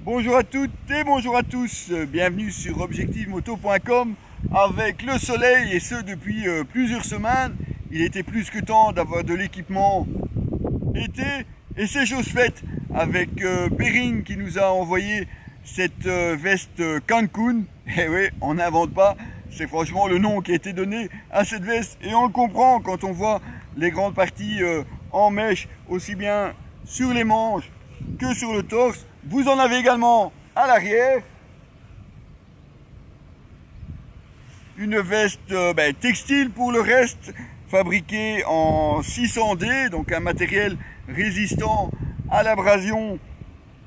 Bonjour à toutes et bonjour à tous, bienvenue sur objectivemoto.com avec le soleil et ce depuis plusieurs semaines. Il était plus que temps d'avoir de l'équipement été et c'est chose faite avec Bering qui nous a envoyé cette veste Cancun. Et oui, on n'invente pas, c'est franchement le nom qui a été donné à cette veste et on le comprend quand on voit les grandes parties en mèche aussi bien sur les manches que sur le torse. Vous en avez également à l'arrière. Une veste textile pour le reste, fabriquée en 600D, donc un matériel résistant à l'abrasion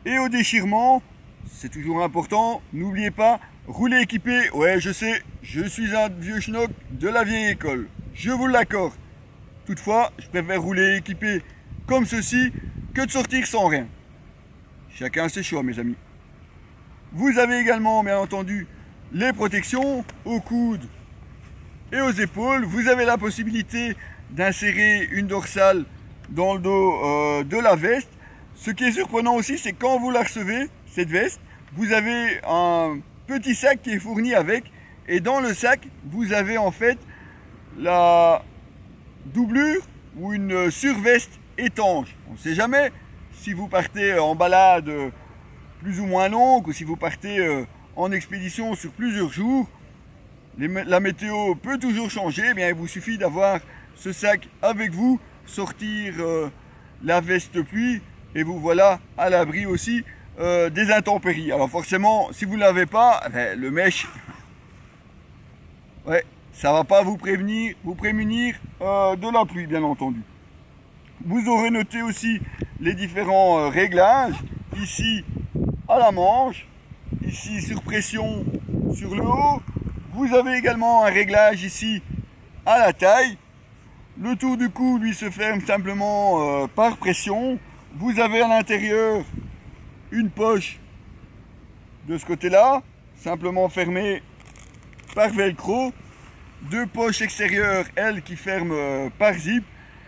et au déchirement. C'est toujours important, n'oubliez pas, rouler équipé. Ouais, je sais, je suis un vieux schnock de la vieille école, je vous l'accorde. Toutefois, je préfère rouler équipé comme ceci que de sortir sans rien. Chacun ses choix, mes amis. Vous avez également, bien entendu, les protections aux coudes et aux épaules. Vous avez la possibilité d'insérer une dorsale dans le dos de la veste. Ce qui est surprenant aussi, c'est quand vous la recevez, cette veste, vous avez un petit sac qui est fourni avec. Et dans le sac, vous avez en fait la doublure ou une surveste étanche. On ne sait jamais. Si vous partez en balade plus ou moins longue ou si vous partez en expédition sur plusieurs jours, la météo peut toujours changer, eh bien, il vous suffit d'avoir ce sac avec vous, sortir la veste pluie et vous voilà à l'abri aussi des intempéries. Alors forcément, si vous ne l'avez pas, le mèche, ouais, ça ne va pas vous prémunir de la pluie, bien entendu. Vous aurez noté aussi les différents réglages, ici à la manche, ici sur pression sur le haut. Vous avez également un réglage ici à la taille. Le tour du cou lui se ferme simplement par pression. Vous avez à l'intérieur une poche de ce côté-là, simplement fermée par velcro. Deux poches extérieures, elles, qui ferment par zip.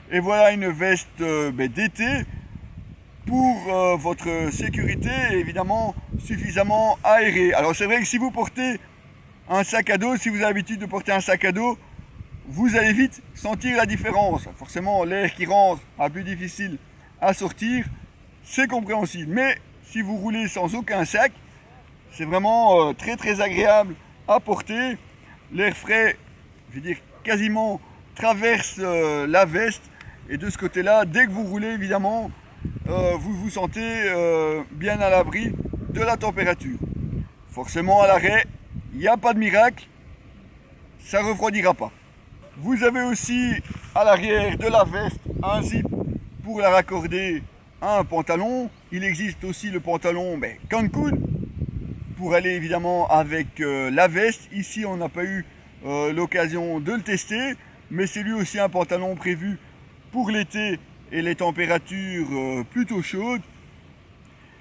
Et voilà une veste d'été pour votre sécurité, évidemment suffisamment aérée. Alors c'est vrai que si vous portez un sac à dos, si vous avez l'habitude de porter un sac à dos, vous allez vite sentir la différence. Forcément, l'air qui rentre est plus difficile à sortir, c'est compréhensible. Mais si vous roulez sans aucun sac, c'est vraiment très agréable à porter. L'air frais, je veux dire, quasiment traverse la veste. Et de ce côté-là, dès que vous roulez, évidemment, vous vous sentez bien à l'abri de la température. Forcément, à l'arrêt, il n'y a pas de miracle, ça ne refroidira pas. Vous avez aussi à l'arrière de la veste un zip pour la raccorder à un pantalon. Il existe aussi le pantalon Cancun pour aller évidemment avec la veste. Ici, on n'a pas eu l'occasion de le tester, mais c'est lui aussi un pantalon prévu pour l'été et les températures plutôt chaudes.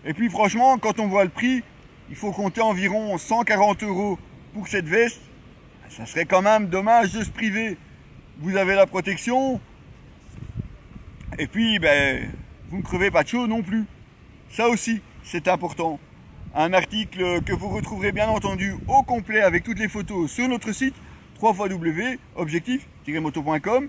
Et puis franchement, quand on voit le prix, il faut compter environ 140 € pour cette veste. Ça serait quand même dommage de se priver. Vous avez la protection et puis vous ne crevez pas de chaud non plus. Ça aussi, c'est important. Un article que vous retrouverez bien entendu au complet avec toutes les photos sur notre site www.objectif-moto.com.